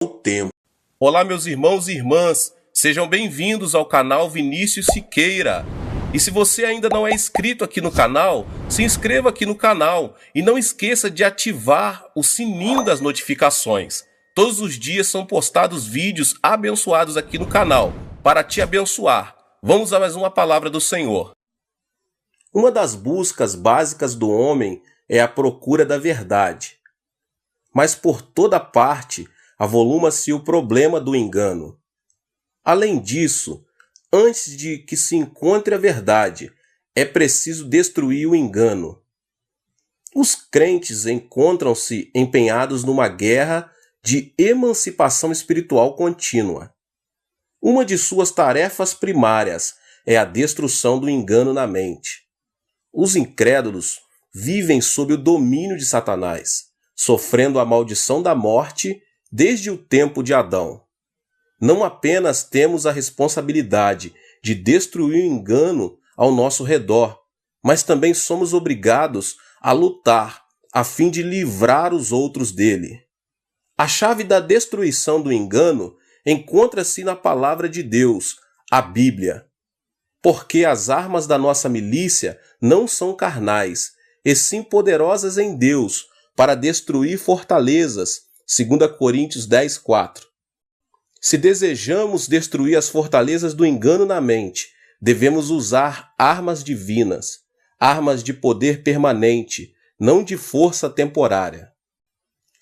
o tempo. Olá, meus irmãos e irmãs, sejam bem-vindos ao canal Vinícius Siqueira. E se você ainda não é inscrito aqui no canal, se inscreva aqui no canal e não esqueça de ativar o sininho das notificações. Todos os dias são postados vídeos abençoados aqui no canal para te abençoar. Vamos a mais uma palavra do Senhor. Uma das buscas básicas do homem é a procura da verdade. Mas por toda parte avoluma-se o problema do engano. Além disso, antes de que se encontre a verdade, é preciso destruir o engano. Os crentes encontram-se empenhados numa guerra de emancipação espiritual contínua. Uma de suas tarefas primárias é a destruição do engano na mente. Os incrédulos vivem sob o domínio de Satanás, sofrendo a maldição da morte desde o tempo de Adão. Não apenas temos a responsabilidade de destruir o engano ao nosso redor, mas também somos obrigados a lutar a fim de livrar os outros dele. A chave da destruição do engano encontra-se na palavra de Deus, a Bíblia. Porque as armas da nossa milícia não são carnais, e sim poderosas em Deus para destruir fortalezas, 2 Coríntios 10:4. Se desejamos destruir as fortalezas do engano na mente, devemos usar armas divinas, armas de poder permanente, não de força temporária.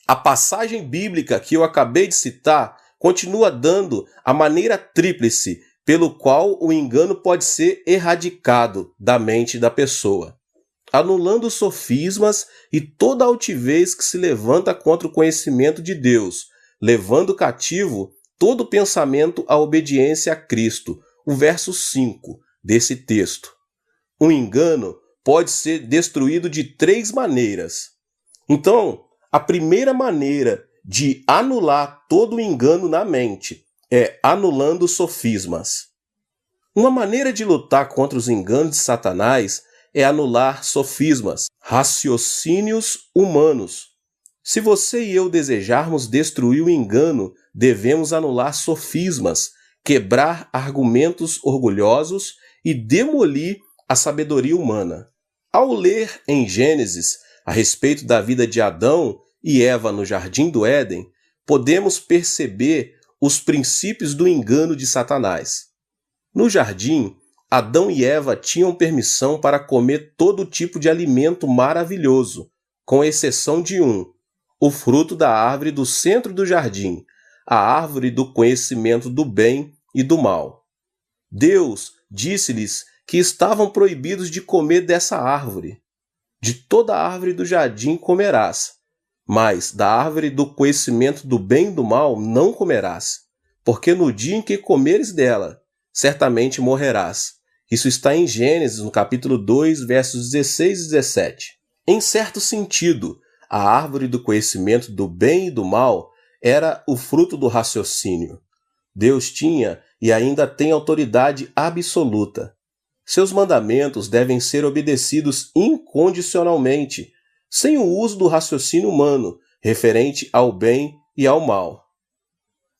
A passagem bíblica que eu acabei de citar continua dando a maneira tríplice pelo qual o engano pode ser erradicado da mente da pessoa, anulando sofismas e toda altivez que se levanta contra o conhecimento de Deus, levando cativo todo pensamento à obediência a Cristo. O verso 5 desse texto. O engano pode ser destruído de 3 maneiras. Então, a primeira maneira de anular todo o engano na mente é anulando sofismas. Uma maneira de lutar contra os enganos de Satanás é anular sofismas, raciocínios humanos. Se você e eu desejarmos destruir o engano, devemos anular sofismas, quebrar argumentos orgulhosos e demolir a sabedoria humana. Ao ler em Gênesis a respeito da vida de Adão e Eva no Jardim do Éden, podemos perceber os princípios do engano de Satanás. No jardim, Adão e Eva tinham permissão para comer todo tipo de alimento maravilhoso, com exceção de um, o fruto da árvore do centro do jardim, a árvore do conhecimento do bem e do mal. Deus disse-lhes que estavam proibidos de comer dessa árvore. De toda a árvore do jardim comerás, mas da árvore do conhecimento do bem e do mal não comerás, porque no dia em que comeres dela, certamente morrerás. Isso está em Gênesis, no capítulo 2, versos 16 e 17. Em certo sentido, a árvore do conhecimento do bem e do mal era o fruto do raciocínio. Deus tinha e ainda tem autoridade absoluta. Seus mandamentos devem ser obedecidos incondicionalmente, sem o uso do raciocínio humano, referente ao bem e ao mal.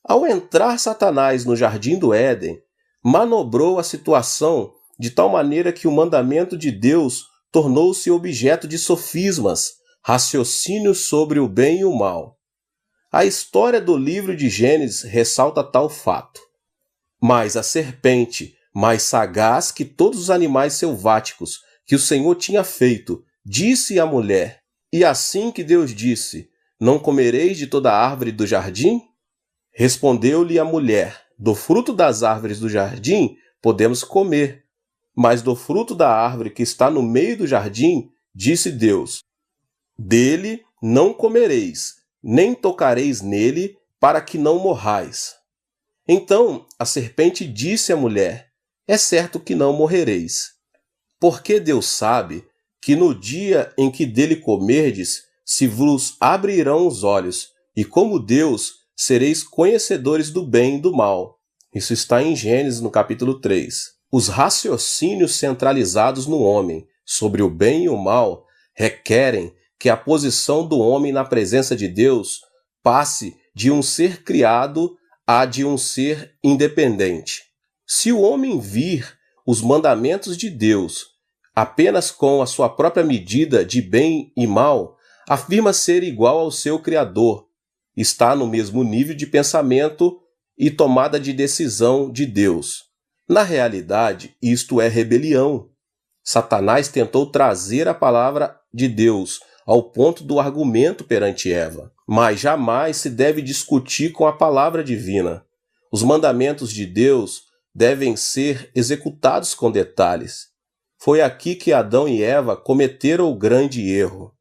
Ao entrar Satanás no Jardim do Éden, manobrou a situação de tal maneira que o mandamento de Deus tornou-se objeto de sofismas, raciocínios sobre o bem e o mal. A história do livro de Gênesis ressalta tal fato. Mas a serpente, mais sagaz que todos os animais selváticos que o Senhor tinha feito, disse à mulher: E assim que Deus disse, não comereis de toda a árvore do jardim? Respondeu-lhe a mulher: Do fruto das árvores do jardim podemos comer, mas do fruto da árvore que está no meio do jardim, disse Deus: Dele não comereis, nem tocareis nele, para que não morrais. Então a serpente disse à mulher: É certo que não morrereis. Porque Deus sabe que no dia em que dele comerdes, se vos abrirão os olhos, e como Deus, sereis conhecedores do bem e do mal. Isso está em Gênesis, no capítulo 3. Os raciocínios centralizados no homem sobre o bem e o mal requerem que a posição do homem na presença de Deus passe de um ser criado à de um ser independente. Se o homem vir os mandamentos de Deus apenas com a sua própria medida de bem e mal, afirma ser igual ao seu Criador, está no mesmo nível de pensamento e tomada de decisão de Deus. Na realidade, isto é rebelião. Satanás tentou trazer a palavra de Deus ao ponto do argumento perante Eva, mas jamais se deve discutir com a palavra divina. Os mandamentos de Deus devem ser executados com detalhes. Foi aqui que Adão e Eva cometeram o grande erro.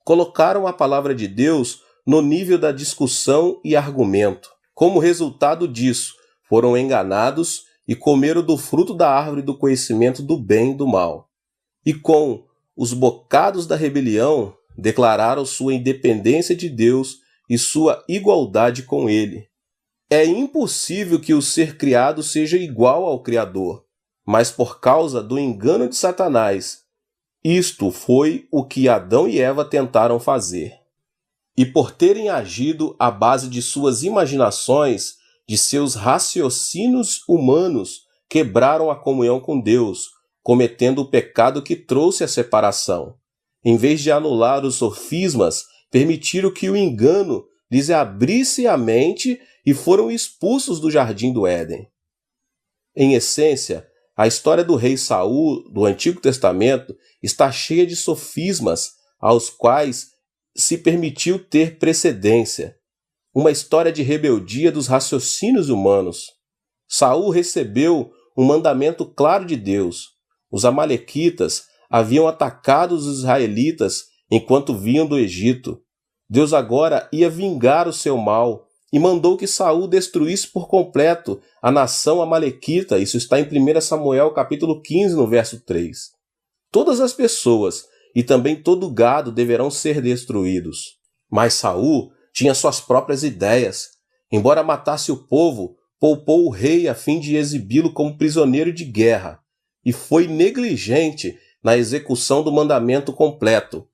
Colocaram a palavra de Deus no nível da discussão e argumento. Como resultado disso, foram enganados e comeram do fruto da árvore do conhecimento do bem e do mal. E com os bocados da rebelião, declararam sua independência de Deus e sua igualdade com Ele. É impossível que o ser criado seja igual ao Criador, mas por causa do engano de Satanás, isto foi o que Adão e Eva tentaram fazer. E por terem agido à base de suas imaginações, de seus raciocínios humanos, quebraram a comunhão com Deus, cometendo o pecado que trouxe a separação. Em vez de anular os sofismas, permitiram que o engano lhes abrisse a mente e foram expulsos do jardim do Éden. Em essência, a história do rei Saul do Antigo Testamento está cheia de sofismas aos quais se permitiu ter precedência. Uma história de rebeldia dos raciocínios humanos. Saul recebeu um mandamento claro de Deus. Os amalequitas haviam atacado os israelitas enquanto vinham do Egito. Deus agora ia vingar o seu mal e mandou que Saul destruísse por completo a nação amalequita. Isso está em 1 Samuel capítulo 15, no verso 3. Todas as pessoas e também todo o gado deverão ser destruídos. Mas Saul tinha suas próprias ideias. Embora matasse o povo, poupou o rei a fim de exibi-lo como prisioneiro de guerra e foi negligente na execução do mandamento completo.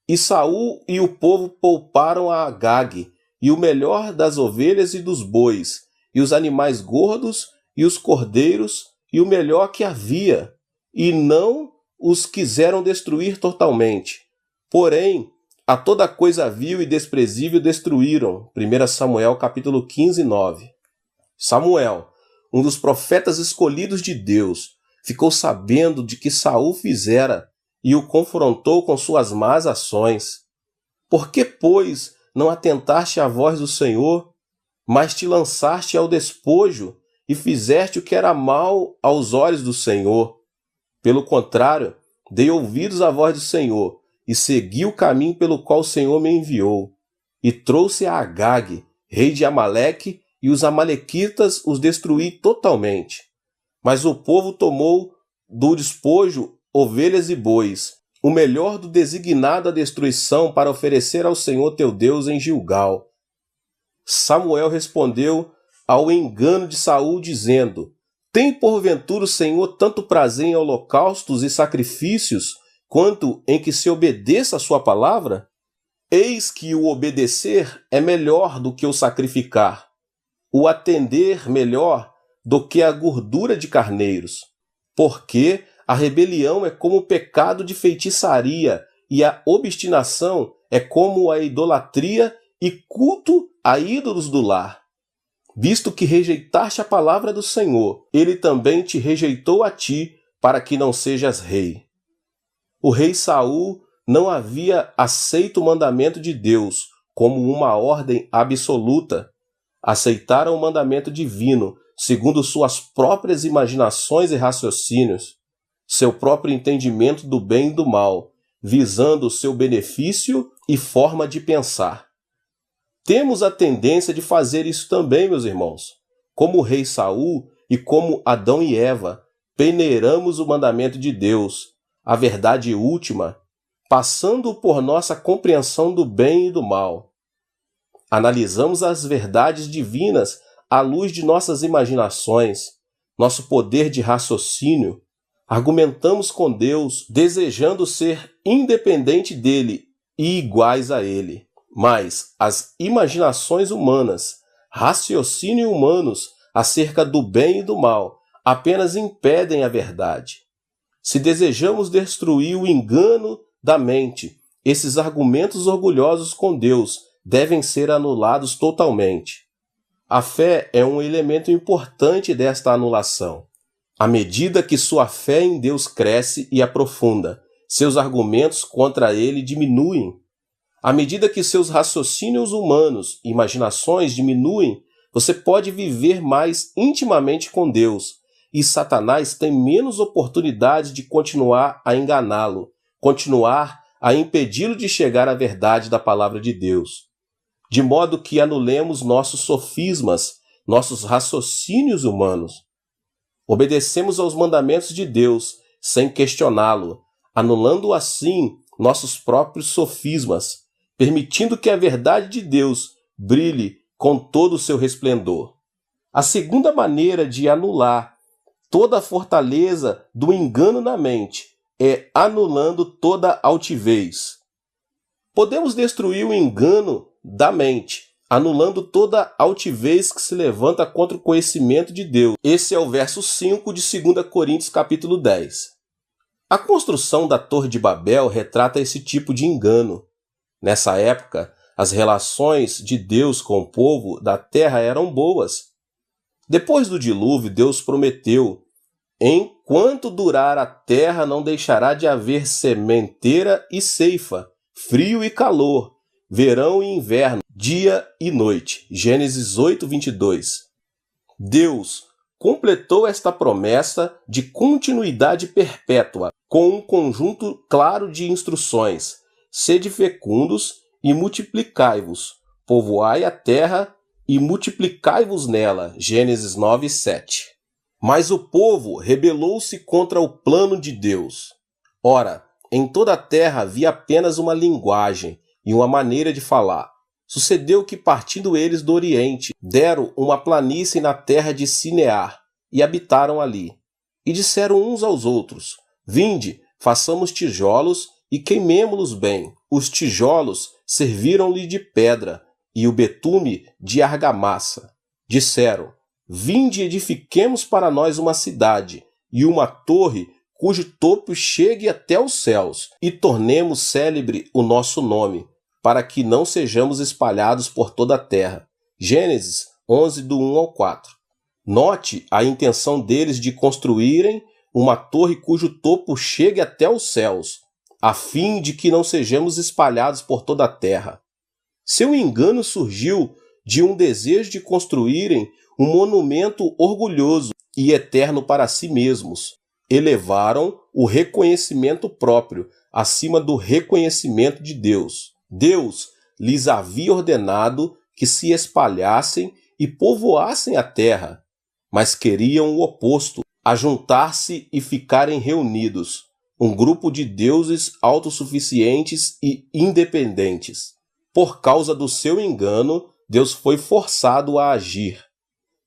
E Saul e o povo pouparam a Agag, e o melhor das ovelhas e dos bois, e os animais gordos, e os cordeiros, e o melhor que havia, e não os quiseram destruir totalmente. Porém, a toda coisa vil e desprezível destruíram. 1 Samuel capítulo 15, 9. Samuel, um dos profetas escolhidos de Deus, ficou sabendo de que Saul fizera e o confrontou com suas más ações. Por que, pois, não atentaste à voz do Senhor, mas te lançaste ao despojo e fizeste o que era mal aos olhos do Senhor? Pelo contrário, dei ouvidos à voz do Senhor e segui o caminho pelo qual o Senhor me enviou. E trouxe a Agag, rei de Amaleque, e os amalequitas os destruí totalmente. Mas o povo tomou do despojo ovelhas e bois, o melhor do designado à destruição, para oferecer ao Senhor teu Deus em Gilgal. Samuel respondeu ao engano de Saul, dizendo: Tem porventura o Senhor tanto prazer em holocaustos e sacrifícios, quanto em que se obedeça a sua palavra? Eis que o obedecer é melhor do que o sacrificar, o atender melhor do que a gordura de carneiros. Porque a rebelião é como o pecado de feitiçaria, e a obstinação é como a idolatria e culto a ídolos do lar. Visto que rejeitaste a palavra do Senhor, ele também te rejeitou a ti, para que não sejas rei. O rei Saul não havia aceito o mandamento de Deus como uma ordem absoluta. Aceitaram o mandamento divino, segundo suas próprias imaginações e raciocínios, seu próprio entendimento do bem e do mal, visando o seu benefício e forma de pensar. Temos a tendência de fazer isso também, meus irmãos. Como o rei Saul e como Adão e Eva, peneiramos o mandamento de Deus, a verdade última, passando por nossa compreensão do bem e do mal. Analisamos as verdades divinas à luz de nossas imaginações, nosso poder de raciocínio. Argumentamos com Deus, desejando ser independente dele e iguais a ele. Mas as imaginações humanas, raciocínio humanos acerca do bem e do mal, apenas impedem a verdade. Se desejamos destruir o engano da mente, esses argumentos orgulhosos com Deus devem ser anulados totalmente. A fé é um elemento importante desta anulação. À medida que sua fé em Deus cresce e aprofunda, seus argumentos contra ele diminuem. À medida que seus raciocínios humanos e imaginações diminuem, você pode viver mais intimamente com Deus, e Satanás tem menos oportunidade de continuar a enganá-lo, continuar a impedi-lo de chegar à verdade da palavra de Deus. De modo que anulemos nossos sofismas, nossos raciocínios humanos. Obedecemos aos mandamentos de Deus sem questioná-lo, anulando assim nossos próprios sofismas, permitindo que a verdade de Deus brilhe com todo o seu resplendor. A segunda maneira de anular toda a fortaleza do engano na mente é anulando toda altivez. Podemos destruir o engano da mente, anulando toda altivez que se levanta contra o conhecimento de Deus. Esse é o verso 5 de 2 Coríntios capítulo 10. A construção da Torre de Babel retrata esse tipo de engano. Nessa época, as relações de Deus com o povo da terra eram boas. Depois do dilúvio, Deus prometeu: enquanto durar a terra, não deixará de haver sementeira e ceifa, frio e calor, verão e inverno, dia e noite. Gênesis 8:22. Deus completou esta promessa de continuidade perpétua com um conjunto claro de instruções: sede fecundos e multiplicai-vos, povoai a terra e multiplicai-vos nela. Gênesis 9:7. Mas o povo rebelou-se contra o plano de Deus. Ora, em toda a terra havia apenas uma linguagem e uma maneira de falar. Sucedeu que, partindo eles do Oriente, deram uma planície na terra de Sinear e habitaram ali. E disseram uns aos outros: vinde, façamos tijolos e queimemo-los bem. Os tijolos serviram-lhe de pedra e o betume de argamassa. Disseram: vinde, edifiquemos para nós uma cidade e uma torre cujo topo chegue até os céus, e tornemos célebre o nosso nome, para que não sejamos espalhados por toda a terra. Gênesis 11, do 1 ao 4. Note a intenção deles de construírem uma torre cujo topo chegue até os céus, a fim de que não sejamos espalhados por toda a terra. Seu engano surgiu de um desejo de construírem um monumento orgulhoso e eterno para si mesmos. Elevaram o reconhecimento próprio acima do reconhecimento de Deus. Deus lhes havia ordenado que se espalhassem e povoassem a terra, mas queriam o oposto, ajuntar-se e ficarem reunidos, um grupo de deuses autossuficientes e independentes. Por causa do seu engano, Deus foi forçado a agir.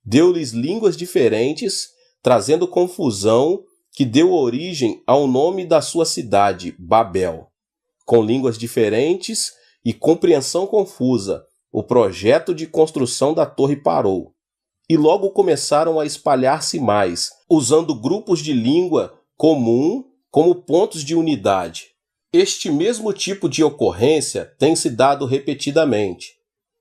Deu-lhes línguas diferentes, trazendo confusão, que deu origem ao nome da sua cidade, Babel. Com línguas diferentes e compreensão confusa, o projeto de construção da torre parou. E logo começaram a espalhar-se mais, usando grupos de língua comum como pontos de unidade. Este mesmo tipo de ocorrência tem se dado repetidamente.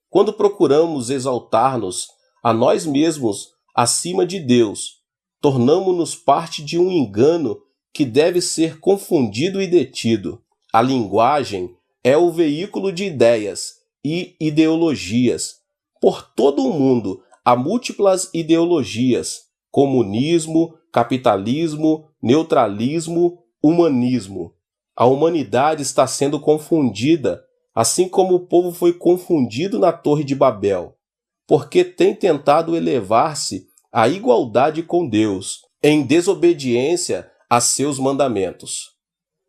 Quando procuramos exaltar-nos a nós mesmos acima de Deus, tornamo-nos parte de um engano que deve ser confundido e detido. A linguagem é o veículo de ideias e ideologias. Por todo o mundo há múltiplas ideologias: comunismo, capitalismo, neutralismo, humanismo. A humanidade está sendo confundida, assim como o povo foi confundido na Torre de Babel, porque tem tentado elevar-se à igualdade com Deus, em desobediência a seus mandamentos.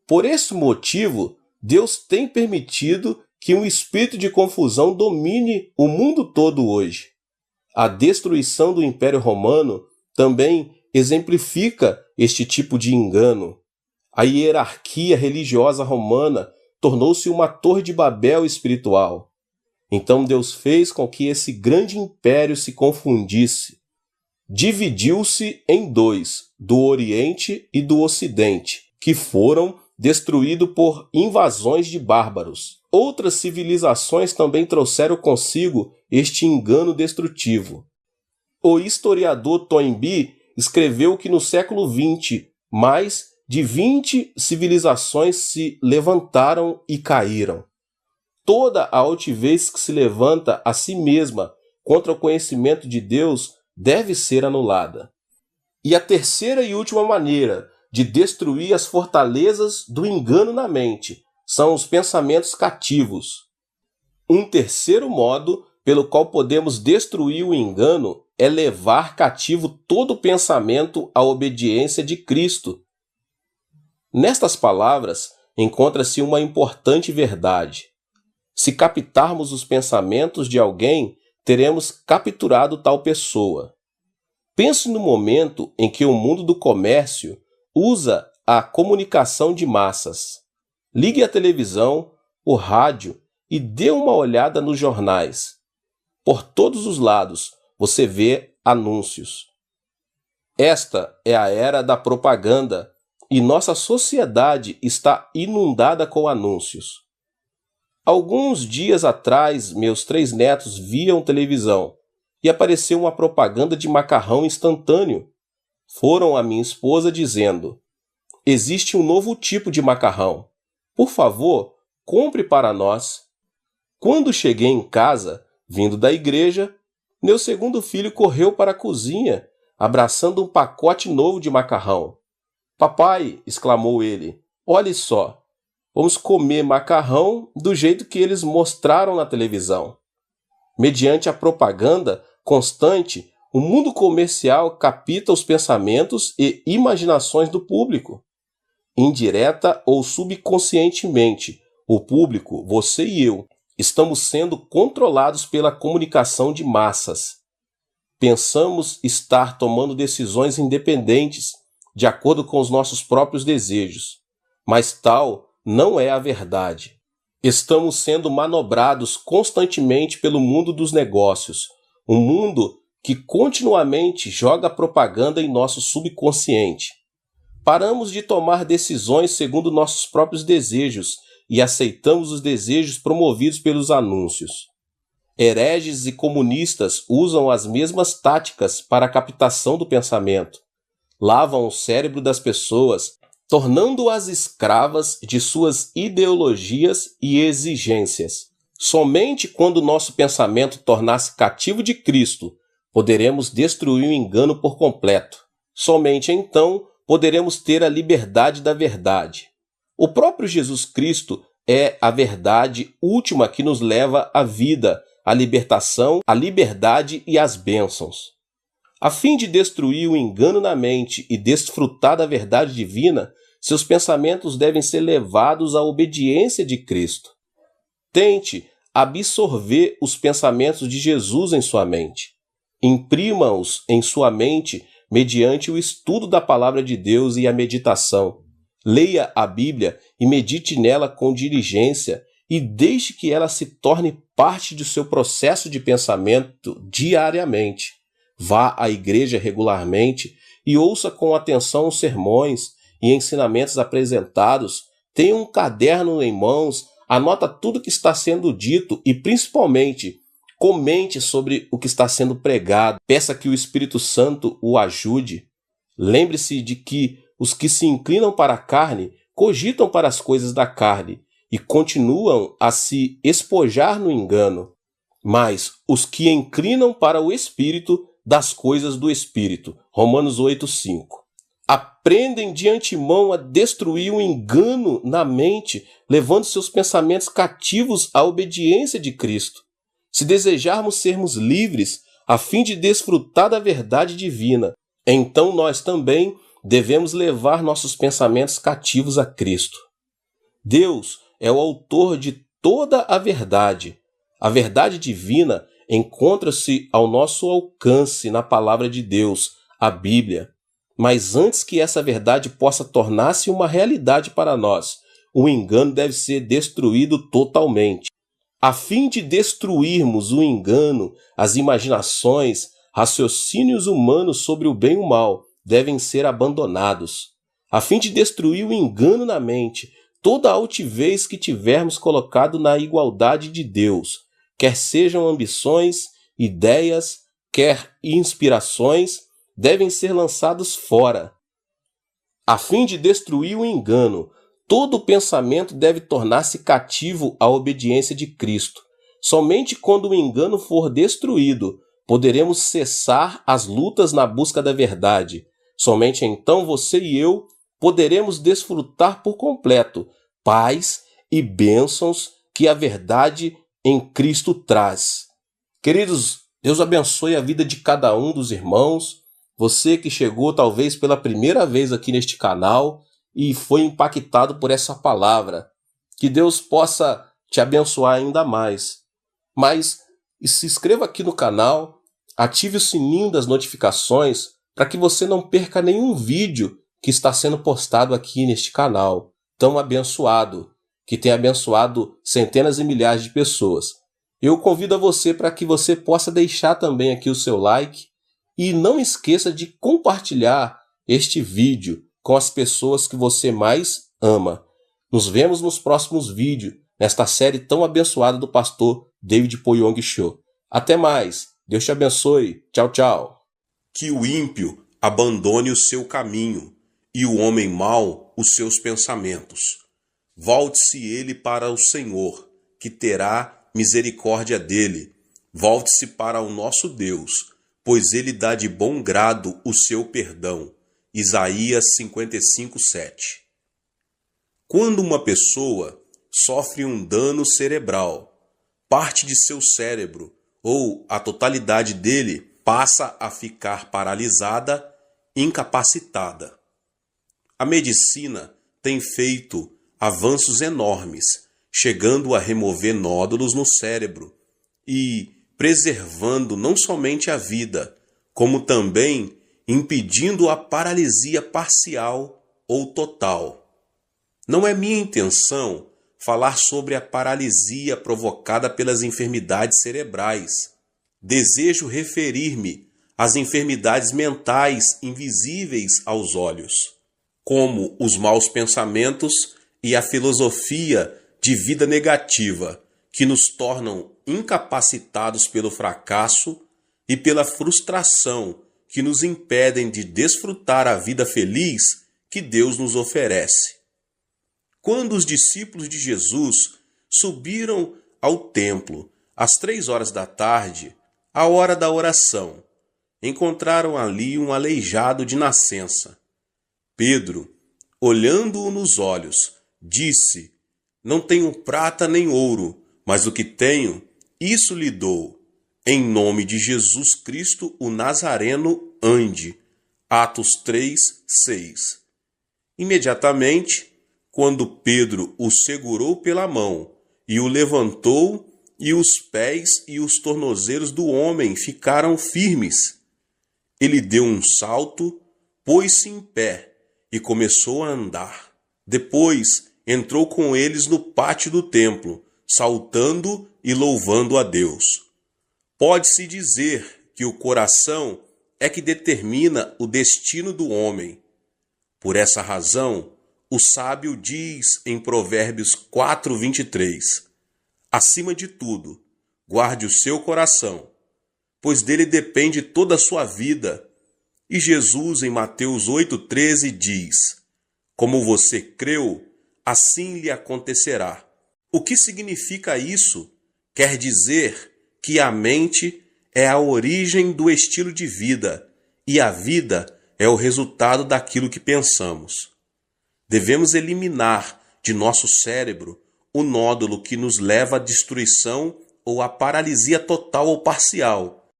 Por esse motivo, Deus tem permitido que um espírito de confusão domine o mundo todo hoje. A destruição do Império Romano também exemplifica este tipo de engano. A hierarquia religiosa romana tornou-se uma torre de Babel espiritual. Então Deus fez com que esse grande império se confundisse. Dividiu-se em dois, do Oriente e do Ocidente, que foram destruídos por invasões de bárbaros. Outras civilizações também trouxeram consigo este engano destrutivo. O historiador Toynbee escreveu que no século XX, mais de 20 civilizações se levantaram e caíram. Toda a altivez que se levanta a si mesma contra o conhecimento de Deus deve ser anulada. E a terceira e última maneira de destruir as fortalezas do engano na mente são os pensamentos cativos. Um terceiro modo pelo qual podemos destruir o engano é levar cativo todo pensamento à obediência de Cristo. Nestas palavras encontra-se uma importante verdade. Se captarmos os pensamentos de alguém, teremos capturado tal pessoa. Pense no momento em que o mundo do comércio usa a comunicação de massas. Ligue a televisão, o rádio e dê uma olhada nos jornais. Por todos os lados você vê anúncios. Esta é a era da propaganda e nossa sociedade está inundada com anúncios. Alguns dias atrás, meus 3 netos viam televisão e apareceu uma propaganda de macarrão instantâneo. Foram à minha esposa dizendo: existe um novo tipo de macarrão. Por favor, compre para nós. Quando cheguei em casa, vindo da igreja, meu segundo filho correu para a cozinha, abraçando um pacote novo de macarrão. Papai, exclamou ele, olhe só, vamos comer macarrão do jeito que eles mostraram na televisão. Mediante a propaganda constante, o mundo comercial capta os pensamentos e imaginações do público. Indireta ou subconscientemente, o público, você e eu, estamos sendo controlados pela comunicação de massas. Pensamos estar tomando decisões independentes, de acordo com os nossos próprios desejos, mas tal não é a verdade. Estamos sendo manobrados constantemente pelo mundo dos negócios, um mundo que continuamente joga propaganda em nosso subconsciente. Paramos de tomar decisões segundo nossos próprios desejos e aceitamos os desejos promovidos pelos anúncios. Hereges e comunistas usam as mesmas táticas para a captação do pensamento. Lavam o cérebro das pessoas, tornando-as escravas de suas ideologias e exigências. Somente quando nosso pensamento tornar-se cativo de Cristo, poderemos destruir o engano por completo. Somente então poderemos ter a liberdade da verdade. O próprio Jesus Cristo é a verdade última que nos leva à vida, à libertação, à liberdade e às bênçãos. A fim de destruir o engano na mente e desfrutar da verdade divina, seus pensamentos devem ser levados à obediência de Cristo. Tente absorver os pensamentos de Jesus em sua mente. Imprima-os em sua mente mediante o estudo da palavra de Deus e a meditação. Leia a Bíblia e medite nela com diligência e deixe que ela se torne parte do seu processo de pensamento diariamente. Vá à igreja regularmente e ouça com atenção os sermões e ensinamentos apresentados. Tenha um caderno em mãos, anota tudo que está sendo dito e, principalmente, comente sobre o que está sendo pregado. Peça que o Espírito Santo o ajude. Lembre-se de que os que se inclinam para a carne cogitam para as coisas da carne e continuam a se espojar no engano. Mas os que inclinam para o Espírito, das coisas do Espírito. Romanos 8:5. Aprendem de antemão a destruir o engano na mente, levando seus pensamentos cativos à obediência de Cristo. Se desejarmos sermos livres, a fim de desfrutar da verdade divina, então nós também devemos levar nossos pensamentos cativos a Cristo. Deus é o autor de toda a verdade. A verdade divina encontra-se ao nosso alcance na palavra de Deus, a Bíblia. Mas antes que essa verdade possa tornar-se uma realidade para nós, o engano deve ser destruído totalmente. a fim de destruirmos o engano, as imaginações, raciocínios humanos sobre o bem e o mal devem ser abandonados. A fim de destruir o engano na mente, toda a altivez que tivermos colocado na igualdade de Deus, quer sejam ambições, ideias, quer inspirações, devem ser lançados fora. A fim de destruir o engano, todo pensamento deve tornar-se cativo à obediência de Cristo. Somente quando o engano for destruído, poderemos cessar as lutas na busca da verdade. Somente então você e eu poderemos desfrutar por completo paz e bênçãos que a verdade em Cristo traz. Queridos, Deus abençoe a vida de cada um dos irmãos. Você que chegou talvez pela primeira vez aqui neste canal e foi impactado por essa palavra. Que Deus possa te abençoar ainda mais. Mas se inscreva aqui no canal, ative o sininho das notificações para que você não perca nenhum vídeo que está sendo postado aqui neste canal tão abençoado, que tem abençoado centenas e milhares de pessoas. Eu convido a você para que você possa deixar também aqui o seu like e não esqueça de compartilhar este vídeo com as pessoas que você mais ama. Nos vemos nos próximos vídeos, nesta série tão abençoada do pastor David Poyong Cho. Até mais. Deus te abençoe. Tchau, tchau. Que o ímpio abandone o seu caminho e o homem mau os seus pensamentos. Volte-se ele para o Senhor, que terá misericórdia dele. Volte-se para o nosso Deus, pois ele dá de bom grado o seu perdão. Isaías 55:7. Quando uma pessoa sofre um dano cerebral, parte de seu cérebro ou a totalidade dele passa a ficar paralisada, incapacitada. A medicina tem feito avanços enormes, chegando a remover nódulos no cérebro e preservando não somente a vida, como também impedindo a paralisia parcial ou total. Não é minha intenção falar sobre a paralisia provocada pelas enfermidades cerebrais. Desejo referir-me às enfermidades mentais invisíveis aos olhos, como os maus pensamentos e a filosofia de vida negativa, que nos tornam incapacitados pelo fracasso e pela frustração, que nos impedem de desfrutar a vida feliz que Deus nos oferece. Quando os discípulos de Jesus subiram ao templo às 3 horas da tarde, a hora da oração, encontraram ali um aleijado de nascença. Pedro, olhando-o nos olhos, disse: "Não tenho prata nem ouro, mas o que tenho, isso lhe dou. Em nome de Jesus Cristo, o Nazareno, ande." Atos 3:6. Imediatamente, quando Pedro o segurou pela mão e o levantou, e os pés e os tornozelos do homem ficaram firmes, ele deu um salto, pôs-se em pé e começou a andar. Depois entrou com eles no pátio do templo, saltando e louvando a Deus. Pode-se dizer que o coração é que determina o destino do homem. Por essa razão, o sábio diz em Provérbios 4:23, acima de tudo, guarde o seu coração, pois dele depende toda a sua vida. E Jesus, em Mateus 8:13, diz, como você creu, assim lhe acontecerá. O que significa isso? Quer dizer que a mente é a origem do estilo de vida e a vida é o resultado daquilo que pensamos. Devemos eliminar de nosso cérebro o nódulo que nos leva à destruição ou à paralisia total ou parcial.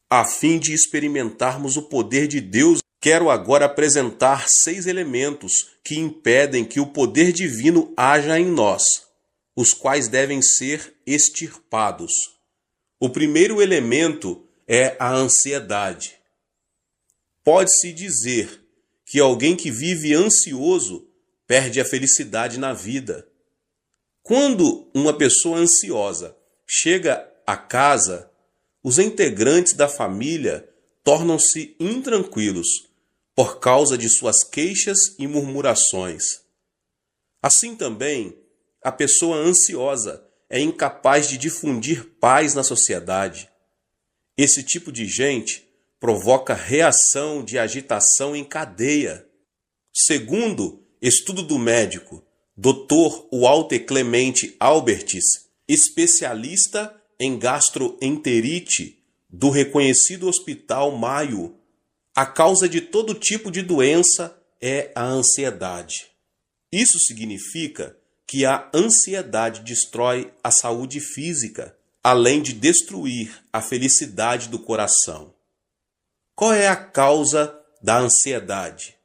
A fim de experimentarmos o poder de Deus, quero agora apresentar 6 elementos que impedem que o poder divino haja em nós, os quais devem ser extirpados. O primeiro elemento é a ansiedade. Pode-se dizer que alguém que vive ansioso perde a felicidade na vida. Quando uma pessoa ansiosa chega a casa, os integrantes da família tornam-se intranquilos por causa de suas queixas e murmurações. Assim também, a pessoa ansiosa é incapaz de difundir paz na sociedade. Esse tipo de gente provoca reação de agitação em cadeia. Segundo estudo do médico Dr. Walter Clemente Albertis, especialista em gastroenterite do reconhecido Hospital Mayo, a causa de todo tipo de doença é a ansiedade. Isso significa que a ansiedade destrói a saúde física, além de destruir a felicidade do coração. Qual é a causa da ansiedade?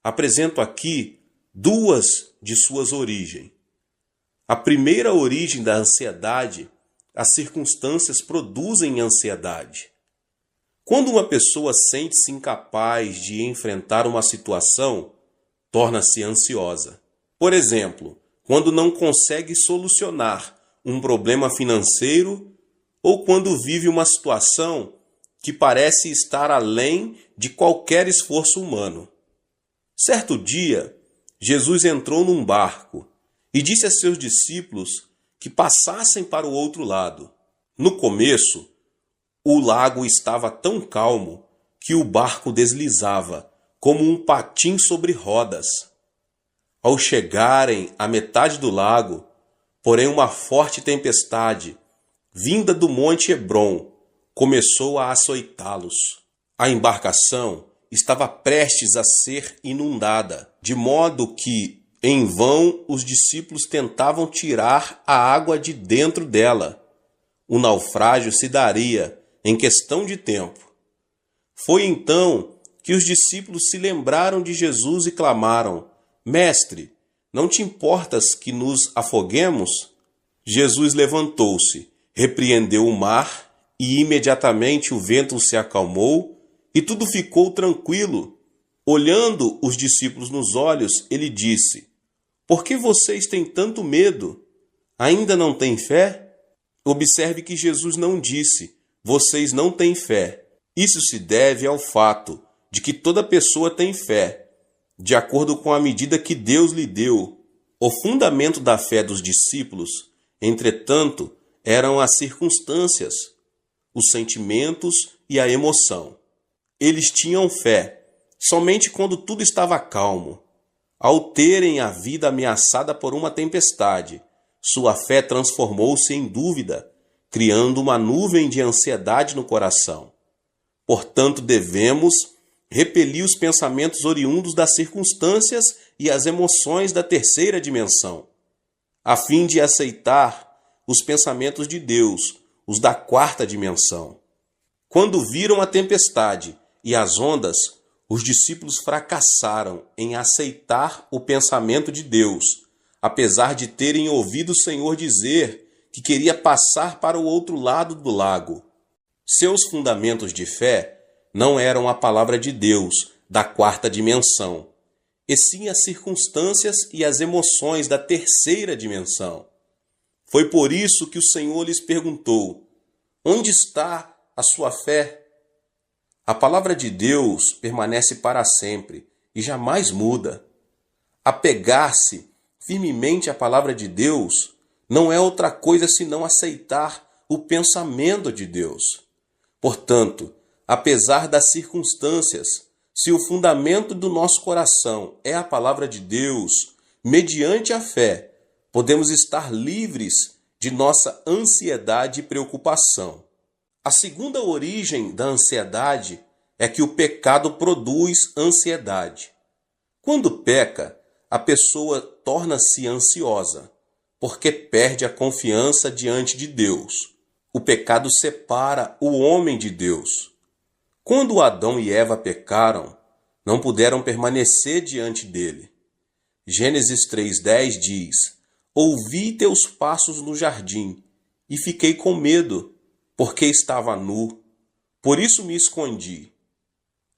Apresento aqui duas de suas origens. A primeira origem da ansiedade, as circunstâncias produzem ansiedade. Quando uma pessoa sente-se incapaz de enfrentar uma situação, torna-se ansiosa. Por exemplo, quando não consegue solucionar um problema financeiro ou quando vive uma situação que parece estar além de qualquer esforço humano. Certo dia, Jesus entrou num barco e disse a seus discípulos que passassem para o outro lado. No começo, o lago estava tão calmo que o barco deslizava como um patim sobre rodas. Ao chegarem à metade do lago, porém uma forte tempestade, vinda do Monte Hebron, começou a açoitá-los. A embarcação estava prestes a ser inundada, de modo que, em vão, os discípulos tentavam tirar a água de dentro dela. O naufrágio se daria em questão de tempo. Foi então que os discípulos se lembraram de Jesus e clamaram: Mestre, não te importas que nos afoguemos? Jesus levantou-se, repreendeu o mar e imediatamente o vento se acalmou e tudo ficou tranquilo. Olhando os discípulos nos olhos, ele disse: Por que vocês têm tanto medo? Ainda não têm fé? Observe que Jesus não disse: Vocês não têm fé. Isso se deve ao fato de que toda pessoa tem fé, de acordo com a medida que Deus lhe deu. O fundamento da fé dos discípulos, entretanto, eram as circunstâncias, os sentimentos e a emoção. Eles tinham fé somente quando tudo estava calmo. Ao terem a vida ameaçada por uma tempestade, sua fé transformou-se em dúvida, criando uma nuvem de ansiedade no coração. Portanto, devemos repelir os pensamentos oriundos das circunstâncias e as emoções da terceira dimensão, a fim de aceitar os pensamentos de Deus, os da quarta dimensão. Quando viram a tempestade e as ondas, os discípulos fracassaram em aceitar o pensamento de Deus, apesar de terem ouvido o Senhor dizer que queria passar para o outro lado do lago. Seus fundamentos de fé não eram a palavra de Deus da quarta dimensão, e sim as circunstâncias e as emoções da terceira dimensão. Foi por isso que o Senhor lhes perguntou: Onde está a sua fé? A palavra de Deus permanece para sempre e jamais muda. Apegar-se firmemente à palavra de Deus não é outra coisa senão aceitar o pensamento de Deus. Portanto, apesar das circunstâncias, se o fundamento do nosso coração é a palavra de Deus, mediante a fé, podemos estar livres de nossa ansiedade e preocupação. A segunda origem da ansiedade é que o pecado produz ansiedade. Quando peca, a pessoa torna-se ansiosa, porque perde a confiança diante de Deus. O pecado separa o homem de Deus. Quando Adão e Eva pecaram, não puderam permanecer diante dele. Gênesis 3:10 diz: Ouvi teus passos no jardim, e fiquei com medo, porque estava nu. Por isso me escondi.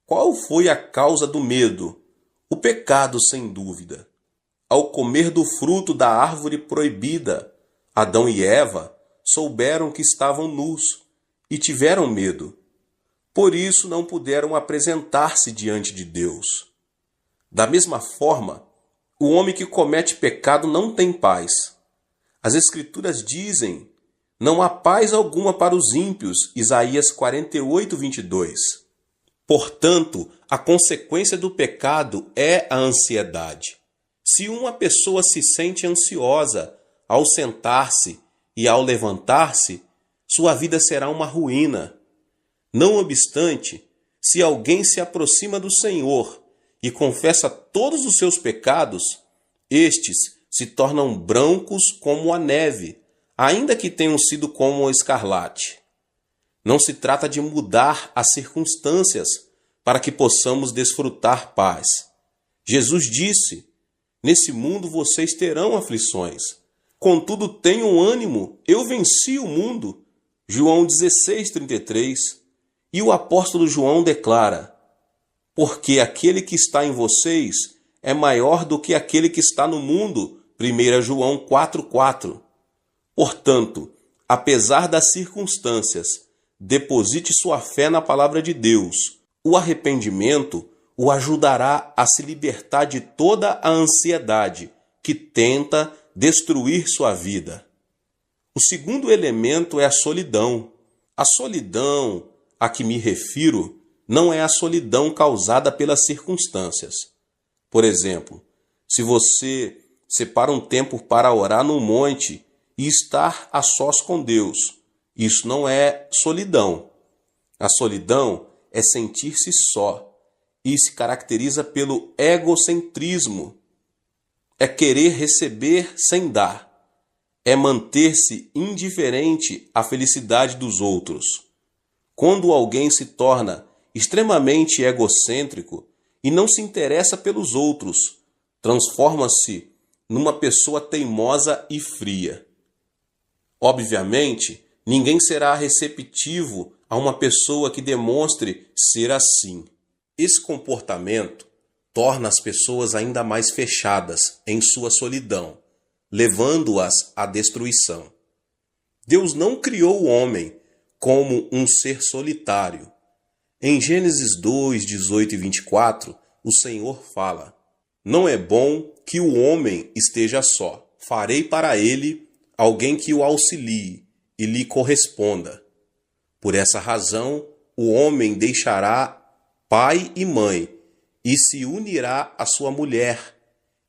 Qual foi a causa do medo? O pecado, sem dúvida. Ao comer do fruto da árvore proibida, Adão e Eva souberam que estavam nus e tiveram medo. Por isso não puderam apresentar-se diante de Deus. Da mesma forma, o homem que comete pecado não tem paz. As Escrituras dizem: não há paz alguma para os ímpios. Isaías 48, 22. Portanto, a consequência do pecado é a ansiedade. Se uma pessoa se sente ansiosa ao sentar-se e ao levantar-se, sua vida será uma ruína. Não obstante, se alguém se aproxima do Senhor e confessa todos os seus pecados, estes se tornam brancos como a neve, ainda que tenham sido como o escarlate. Não se trata de mudar as circunstâncias para que possamos desfrutar paz. Jesus disse: nesse mundo vocês terão aflições. Contudo, tenham ânimo, eu venci o mundo. João 16:33. E o apóstolo João declara: porque aquele que está em vocês é maior do que aquele que está no mundo. 1 João 4:4. Portanto, apesar das circunstâncias, deposite sua fé na palavra de Deus. O arrependimento o ajudará a se libertar de toda a ansiedade que tenta destruir sua vida. O segundo elemento é a solidão. A solidão a que me refiro não é a solidão causada pelas circunstâncias. Por exemplo, se você separa um tempo para orar no monte e estar a sós com Deus, isso não é solidão. A solidão é sentir-se só e se caracteriza pelo egocentrismo. É querer receber sem dar. É manter-se indiferente à felicidade dos outros. Quando alguém se torna extremamente egocêntrico e não se interessa pelos outros, transforma-se numa pessoa teimosa e fria. Obviamente, ninguém será receptivo a uma pessoa que demonstre ser assim. Esse comportamento torna as pessoas ainda mais fechadas em sua solidão, levando-as à destruição. Deus não criou o homem como um ser solitário. Em Gênesis 2, 18 e 24, o Senhor fala: não é bom que o homem esteja só. Farei para ele alguém que o auxilie e lhe corresponda. Por essa razão, o homem deixará pai e mãe e se unirá à sua mulher,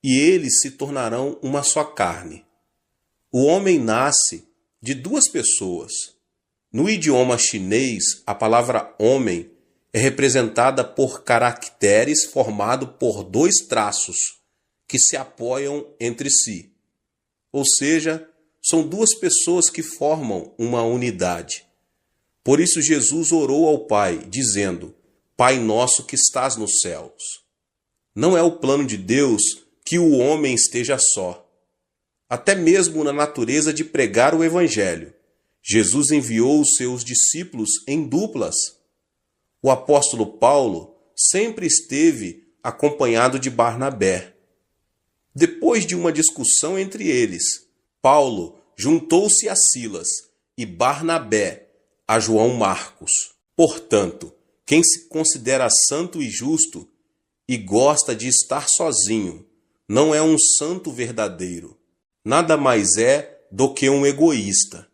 e eles se tornarão uma só carne. O homem nasce de duas pessoas. No idioma chinês, a palavra homem é representada por caracteres formados por dois traços que se apoiam entre si. Ou seja, são duas pessoas que formam uma unidade. Por isso Jesus orou ao Pai, dizendo: Pai nosso que estás nos céus. Não é o plano de Deus que o homem esteja só. Até mesmo na natureza de pregar o Evangelho, Jesus enviou os seus discípulos em duplas. O apóstolo Paulo sempre esteve acompanhado de Barnabé. Depois de uma discussão entre eles, Paulo juntou-se a Silas e Barnabé a João Marcos. Portanto, quem se considera santo e justo e gosta de estar sozinho, não é um santo verdadeiro. Nada mais é do que um egoísta.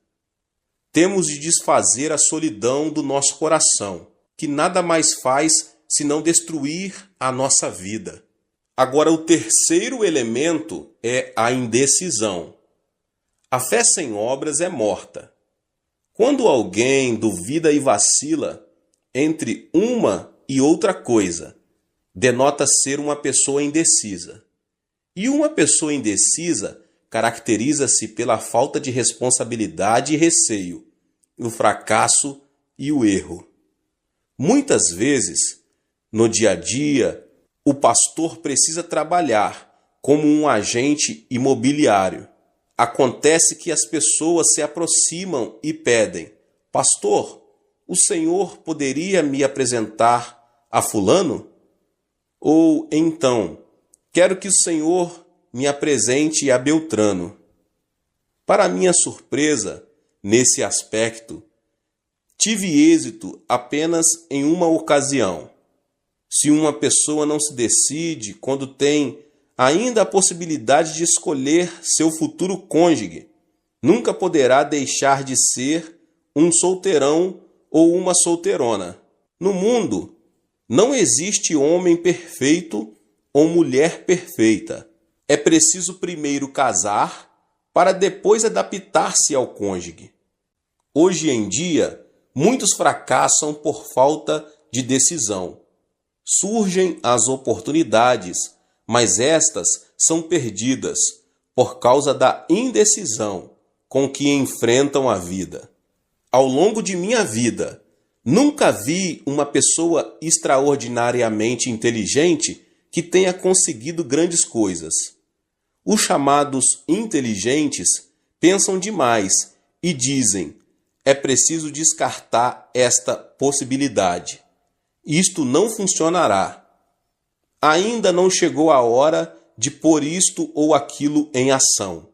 Temos de desfazer a solidão do nosso coração, que nada mais faz senão destruir a nossa vida. Agora, o terceiro elemento é a indecisão. A fé sem obras é morta. Quando alguém duvida e vacila entre uma e outra coisa, denota ser uma pessoa indecisa. E uma pessoa indecisa caracteriza-se pela falta de responsabilidade e receio, o fracasso e o erro. Muitas vezes, no dia a dia, o pastor precisa trabalhar como um agente imobiliário. Acontece que as pessoas se aproximam e pedem: Pastor, o senhor poderia me apresentar a fulano? Ou então, quero que o senhor me apresente a Beltrano. Para minha surpresa, nesse aspecto, tive êxito apenas em uma ocasião. Se uma pessoa não se decide quando tem ainda a possibilidade de escolher seu futuro cônjuge, nunca poderá deixar de ser um solteirão ou uma solteirona. No mundo, não existe homem perfeito ou mulher perfeita. É preciso primeiro casar para depois adaptar-se ao cônjuge. Hoje em dia, muitos fracassam por falta de decisão. Surgem as oportunidades, mas estas são perdidas por causa da indecisão com que enfrentam a vida. Ao longo de minha vida, nunca vi uma pessoa extraordinariamente inteligente que tenha conseguido grandes coisas. Os chamados inteligentes pensam demais e dizem: é preciso descartar esta possibilidade. Isto não funcionará. Ainda não chegou a hora de pôr isto ou aquilo em ação.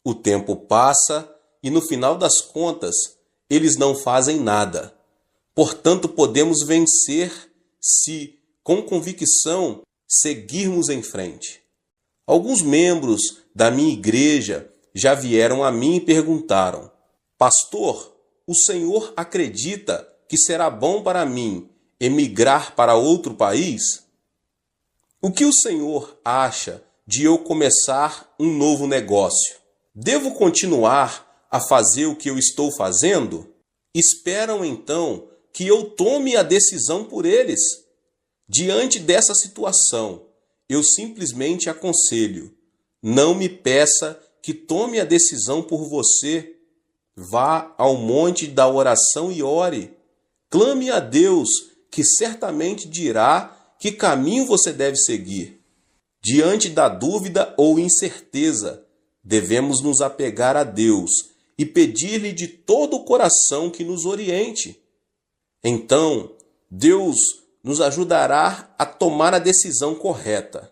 O tempo passa e, no final das contas, eles não fazem nada. Portanto, podemos vencer se, com convicção, seguirmos em frente. Alguns membros da minha igreja já vieram a mim e perguntaram: Pastor, o senhor acredita que será bom para mim emigrar para outro país? O que o senhor acha de eu começar um novo negócio? Devo continuar a fazer o que eu estou fazendo? Esperam então que eu tome a decisão por eles. Diante dessa situação, eu simplesmente aconselho: não me peça que tome a decisão por você. Vá ao monte da oração e ore. Clame a Deus, que certamente dirá que caminho você deve seguir. Diante da dúvida ou incerteza, devemos nos apegar a Deus e pedir-lhe de todo o coração que nos oriente. Então, Deus nos ajudará a tomar a decisão correta.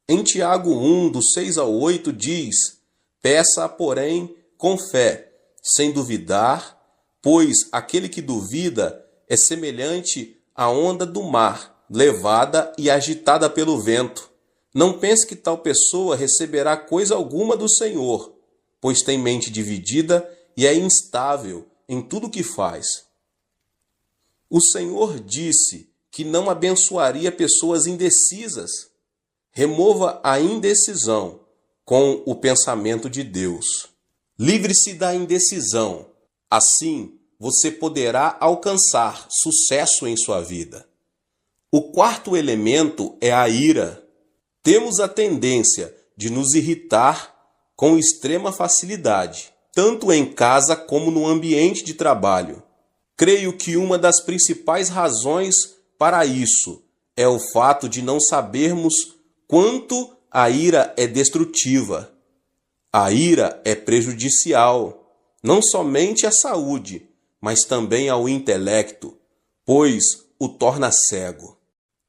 Em Tiago 1, do 6 ao 8, diz: peça, porém, com fé, sem duvidar, pois aquele que duvida é semelhante à onda do mar, levada e agitada pelo vento. Não pense que tal pessoa receberá coisa alguma do Senhor, pois tem mente dividida e é instável em tudo que faz. O Senhor disse que não abençoaria pessoas indecisas. Remova a indecisão com o pensamento de Deus. Livre-se da indecisão. Assim, você poderá alcançar sucesso em sua vida. O quarto elemento é a ira. Temos a tendência de nos irritar com extrema facilidade, tanto em casa como no ambiente de trabalho. Creio que uma das principais razões para isso é o fato de não sabermos quanto a ira é destrutiva. A ira é prejudicial, não somente à saúde, mas também ao intelecto, pois o torna cego.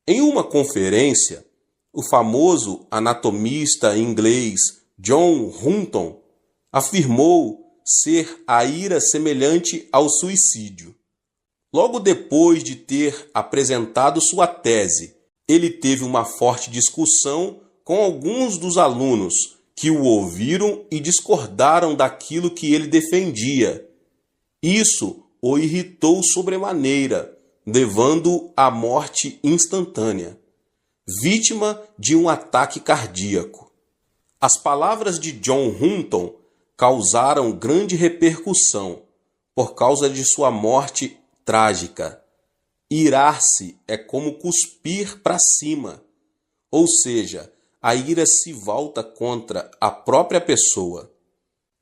Em uma conferência, o famoso anatomista inglês John Hutton afirmou ser a ira semelhante ao suicídio. Logo depois de ter apresentado sua tese, ele teve uma forte discussão com alguns dos alunos que o ouviram e discordaram daquilo que ele defendia. Isso o irritou sobremaneira, levando-o à morte instantânea, vítima de um ataque cardíaco. As palavras de John Hutton causaram grande repercussão por causa de sua morte trágica. Irar-se é como cuspir para cima, ou seja, a ira se volta contra a própria pessoa.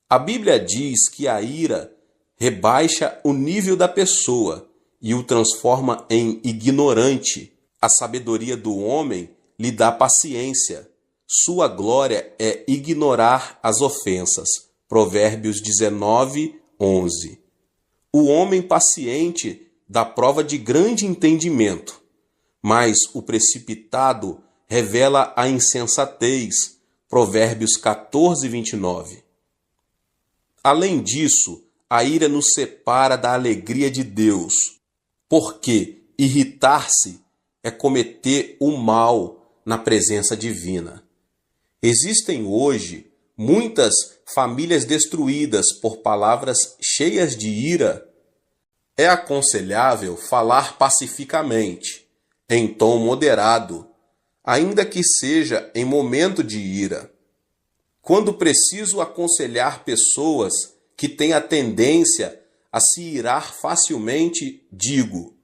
A Bíblia diz que a ira rebaixa o nível da pessoa e o transforma em ignorante. A sabedoria do homem lhe dá paciência. Sua glória é ignorar as ofensas. Provérbios 19, 11. O homem paciente dá prova de grande entendimento, mas o precipitado revela a insensatez, Provérbios 14, 29. Além disso, a ira nos separa da alegria de Deus, porque irritar-se é cometer o mal na presença divina. Existem hoje muitas famílias destruídas por palavras cheias de ira. É aconselhável falar pacificamente, em tom moderado, ainda que seja em momento de ira. Quando preciso aconselhar pessoas que têm a tendência a se irar facilmente, digo: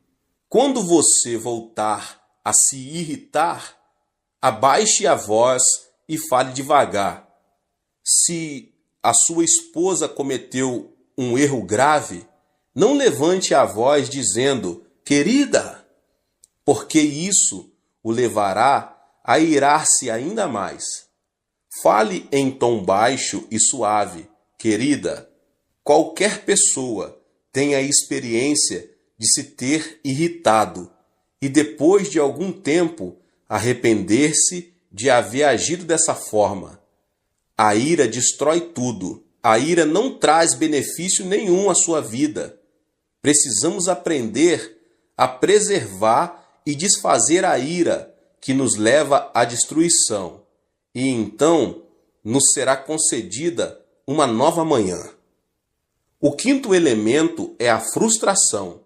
quando você voltar a se irritar, abaixe a voz e fale devagar. Se a sua esposa cometeu um erro grave, não levante a voz dizendo: querida, porque isso o levará a irar-se ainda mais. Fale em tom baixo e suave: querida. Qualquer pessoa tem a experiência de se ter irritado e depois de algum tempo arrepender-se de haver agido dessa forma. A ira destrói tudo. A ira não traz benefício nenhum à sua vida. Precisamos aprender a preservar e desfazer a ira que nos leva à destruição. E então nos será concedida uma nova manhã. O quinto elemento é a frustração.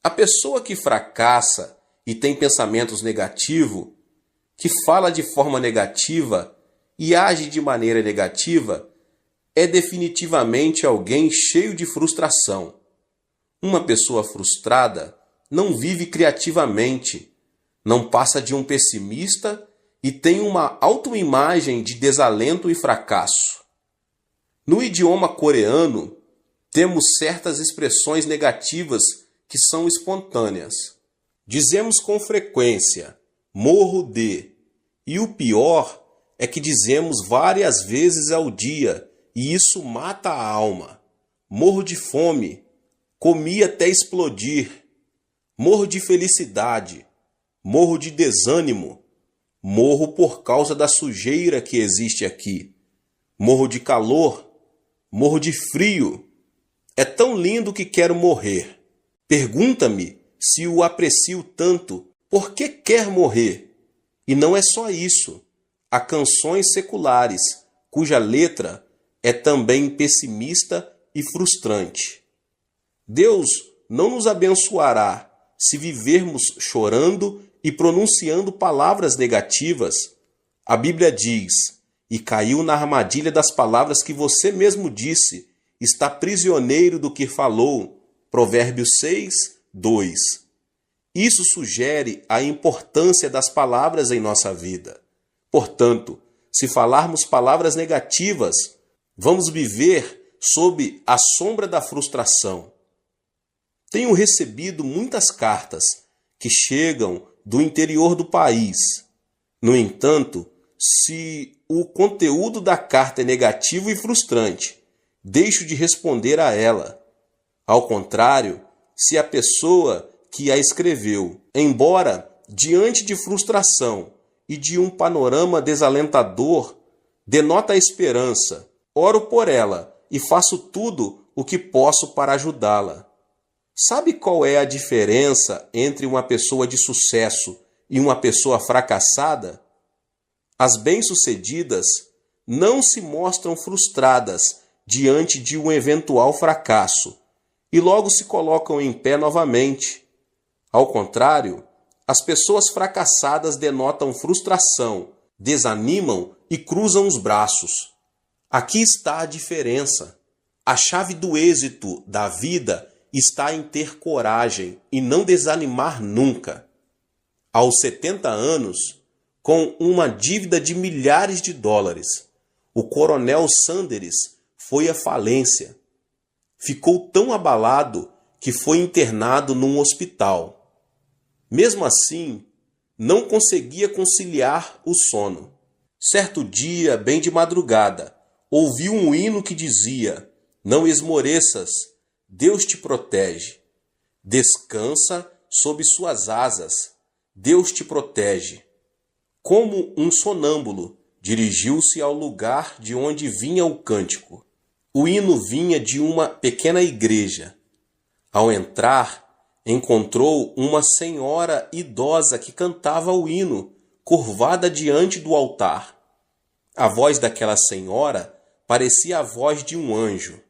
A pessoa que fracassa e tem pensamentos negativos, que fala de forma negativa e age de maneira negativa, é definitivamente alguém cheio de frustração. Uma pessoa frustrada não vive criativamente, não passa de um pessimista e tem uma autoimagem de desalento e fracasso. No idioma coreano, temos certas expressões negativas que são espontâneas. Dizemos com frequência: morro de, e o pior é que dizemos várias vezes ao dia, e isso mata a alma. Morro de fome, comi até explodir. Morro de felicidade, morro de desânimo, morro por causa da sujeira que existe aqui. Morro de calor, morro de frio. É tão lindo que quero morrer. Pergunta-me se o aprecio tanto, por que quer morrer? E não é só isso. Há canções seculares, cuja letra é também pessimista e frustrante. Deus não nos abençoará se vivermos chorando e pronunciando palavras negativas. A Bíblia diz: e caiu na armadilha das palavras que você mesmo disse, está prisioneiro do que falou. Provérbios 6, 2. Isso sugere a importância das palavras em nossa vida. Portanto, se falarmos palavras negativas, vamos viver sob a sombra da frustração. Tenho recebido muitas cartas que chegam do interior do país. No entanto, se o conteúdo da carta é negativo e frustrante, deixo de responder a ela. Ao contrário, se a pessoa que a escreveu, embora diante de frustração e de um panorama desalentador, denota a esperança, oro por ela e faço tudo o que posso para ajudá-la. Sabe qual é a diferença entre uma pessoa de sucesso e uma pessoa fracassada? As bem-sucedidas não se mostram frustradas diante de um eventual fracasso e logo se colocam em pé novamente. Ao contrário, as pessoas fracassadas denotam frustração, desanimam e cruzam os braços. Aqui está a diferença. A chave do êxito da vida está em ter coragem e não desanimar nunca. Aos 70 anos, com uma dívida de milhares de dólares, o coronel Sanders foi à falência. Ficou tão abalado que foi internado num hospital. Mesmo assim, não conseguia conciliar o sono. Certo dia, bem de madrugada, ouviu um hino que dizia: não esmoreças, Deus te protege. Descansa sob suas asas, Deus te protege. Como um sonâmbulo, dirigiu-se ao lugar de onde vinha o cântico. O hino vinha de uma pequena igreja. Ao entrar, encontrou uma senhora idosa que cantava o hino, curvada diante do altar. A voz daquela senhora parecia a voz de um anjo.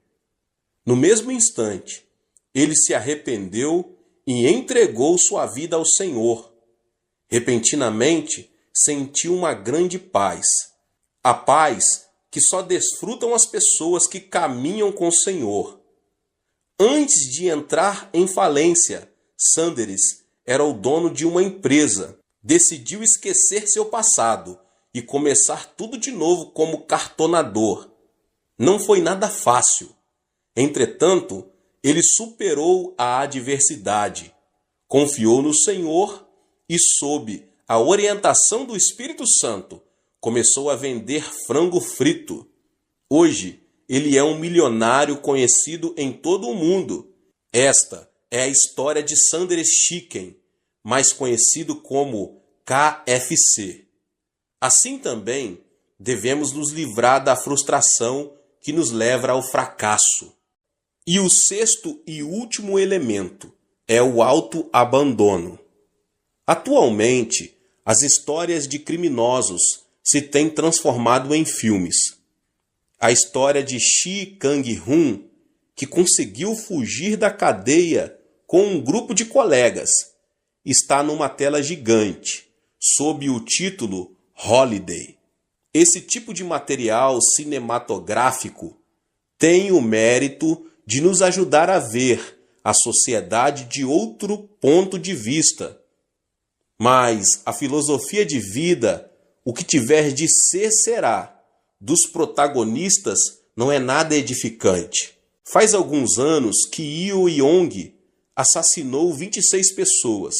No mesmo instante, ele se arrependeu e entregou sua vida ao Senhor. Repentinamente, sentiu uma grande paz. A paz que só desfrutam as pessoas que caminham com o Senhor. Antes de entrar em falência, Sanders era o dono de uma empresa. Decidiu esquecer seu passado e começar tudo de novo como cartonador. Não foi nada fácil. Entretanto, ele superou a adversidade, confiou no Senhor e, sob a orientação do Espírito Santo, começou a vender frango frito. Hoje, ele é um milionário conhecido em todo o mundo. Esta é a história de Sanders Chicken, mais conhecido como KFC. Assim também, devemos nos livrar da frustração que nos leva ao fracasso. E o sexto e último elemento é o autoabandono. Atualmente, as histórias de criminosos se têm transformado em filmes. A história de Shi Kang-hun, que conseguiu fugir da cadeia com um grupo de colegas, está numa tela gigante, sob o título Holiday. Esse tipo de material cinematográfico tem o mérito de nos ajudar a ver a sociedade de outro ponto de vista. Mas a filosofia de vida, o que tiver de ser será, dos protagonistas não é nada edificante. Faz alguns anos que Yu Yong assassinou 26 pessoas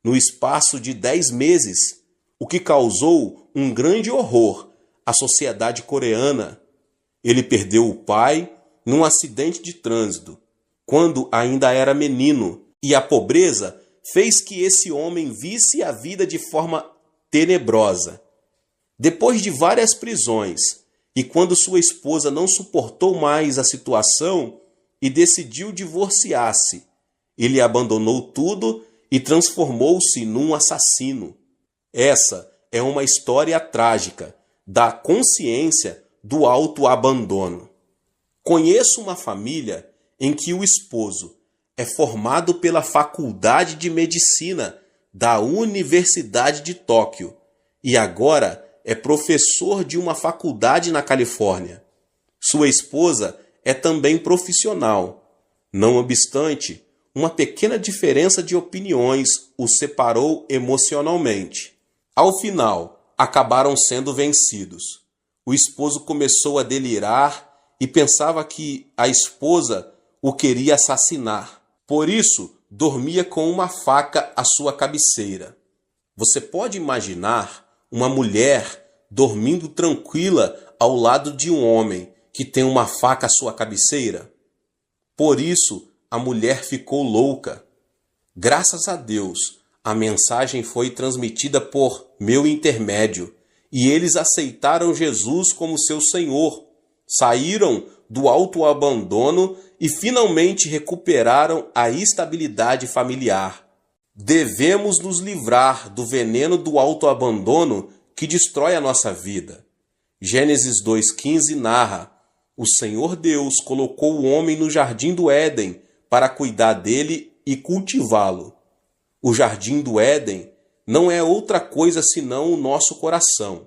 no espaço de 10 meses, o que causou um grande horror à sociedade coreana. Ele perdeu o pai num acidente de trânsito, quando ainda era menino, e a pobreza fez que esse homem visse a vida de forma tenebrosa. Depois de várias prisões, e quando sua esposa não suportou mais a situação e decidiu divorciar-se, ele abandonou tudo e transformou-se num assassino. Essa é uma história trágica da consciência do autoabandono. Conheço uma família em que o esposo é formado pela Faculdade de Medicina da Universidade de Tóquio e agora é professor de uma faculdade na Califórnia. Sua esposa é também profissional. Não obstante, uma pequena diferença de opiniões os separou emocionalmente. Ao final, acabaram sendo vencidos. O esposo começou a delirar e pensava que a esposa o queria assassinar. Por isso, dormia com uma faca à sua cabeceira. Você pode imaginar uma mulher dormindo tranquila ao lado de um homem que tem uma faca à sua cabeceira? Por isso, a mulher ficou louca. Graças a Deus, a mensagem foi transmitida por meu intermédio e eles aceitaram Jesus como seu Senhor, saíram do autoabandono e finalmente recuperaram a estabilidade familiar. Devemos nos livrar do veneno do autoabandono que destrói a nossa vida. Gênesis 2,15 narra: o Senhor Deus colocou o homem no jardim do Éden para cuidar dele e cultivá-lo. O jardim do Éden não é outra coisa senão o nosso coração.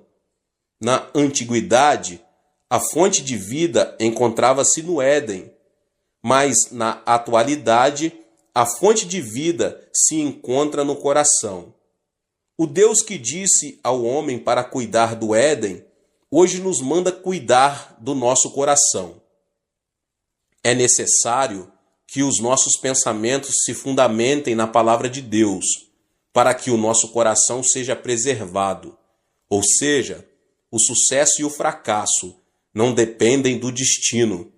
Na antiguidade, a fonte de vida encontrava-se no Éden, mas na atualidade, a fonte de vida se encontra no coração. O Deus que disse ao homem para cuidar do Éden, hoje nos manda cuidar do nosso coração. É necessário que os nossos pensamentos se fundamentem na palavra de Deus, para que o nosso coração seja preservado. Ou seja, o sucesso e o fracasso não dependem do destino.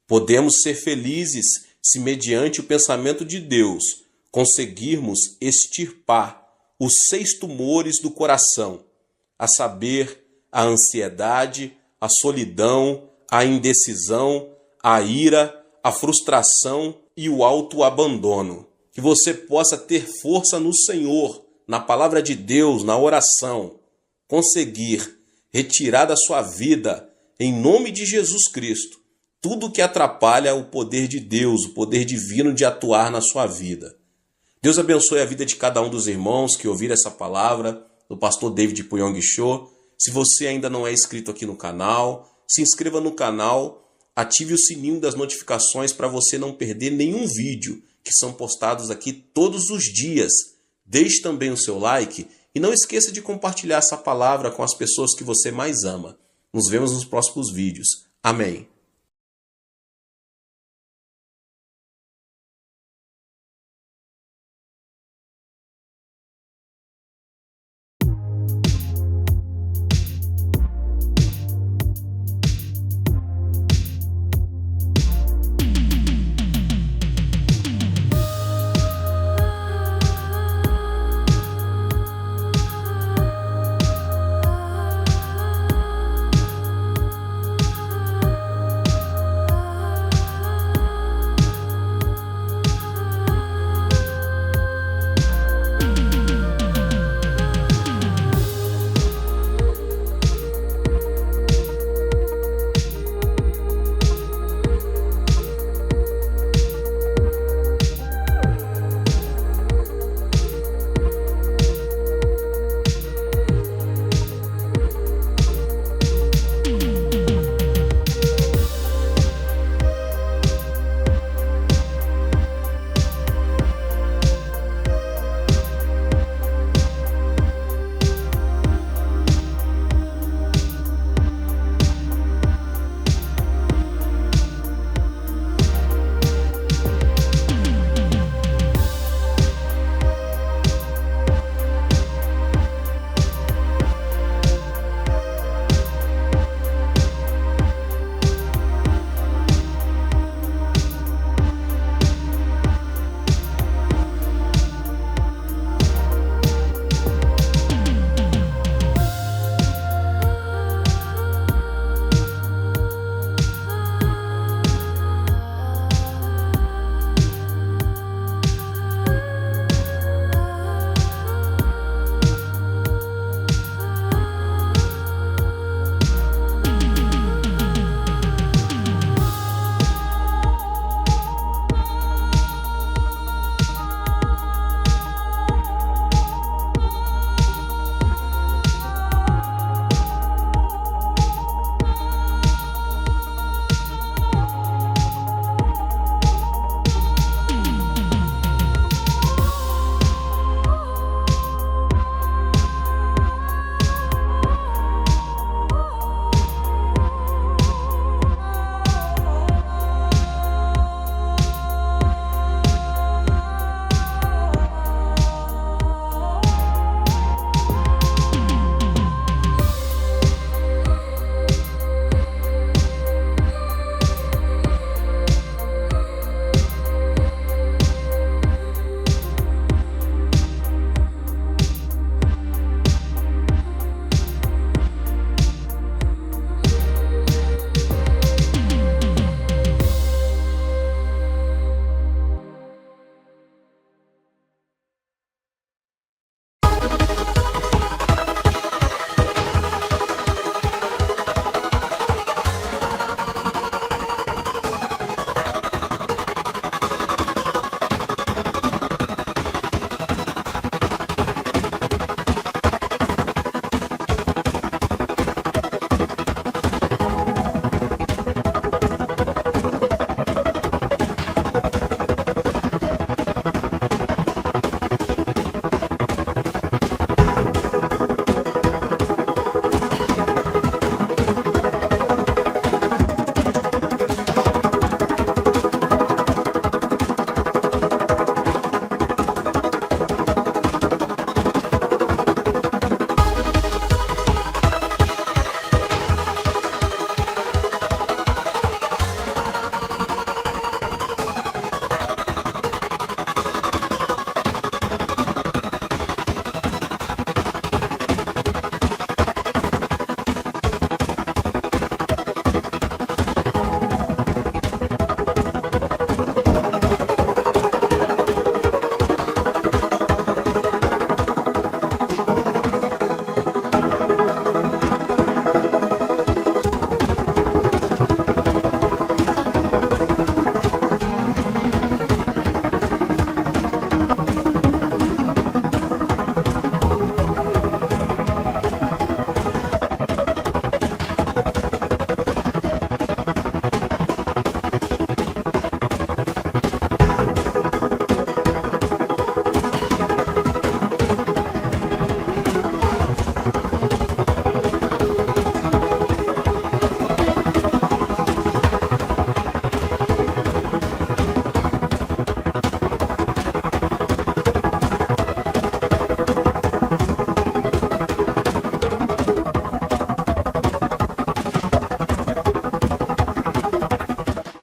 Podemos ser felizes se, mediante o pensamento de Deus, conseguirmos extirpar os 6 tumores do coração, a saber, a ansiedade, a solidão, a indecisão, a ira, a frustração e o autoabandono. Que você possa ter força no Senhor, na palavra de Deus, na oração, conseguir retirar da sua vida, em nome de Jesus Cristo, tudo que atrapalha o poder de Deus, o poder divino de atuar na sua vida. Deus abençoe a vida de cada um dos irmãos que ouviram essa palavra do pastor David Puyong Cho. Se você ainda não é inscrito aqui no canal, se inscreva no canal, ative o sininho das notificações para você não perder nenhum vídeo que são postados aqui todos os dias. Deixe também o seu like e não esqueça de compartilhar essa palavra com as pessoas que você mais ama. Nos vemos nos próximos vídeos. Amém.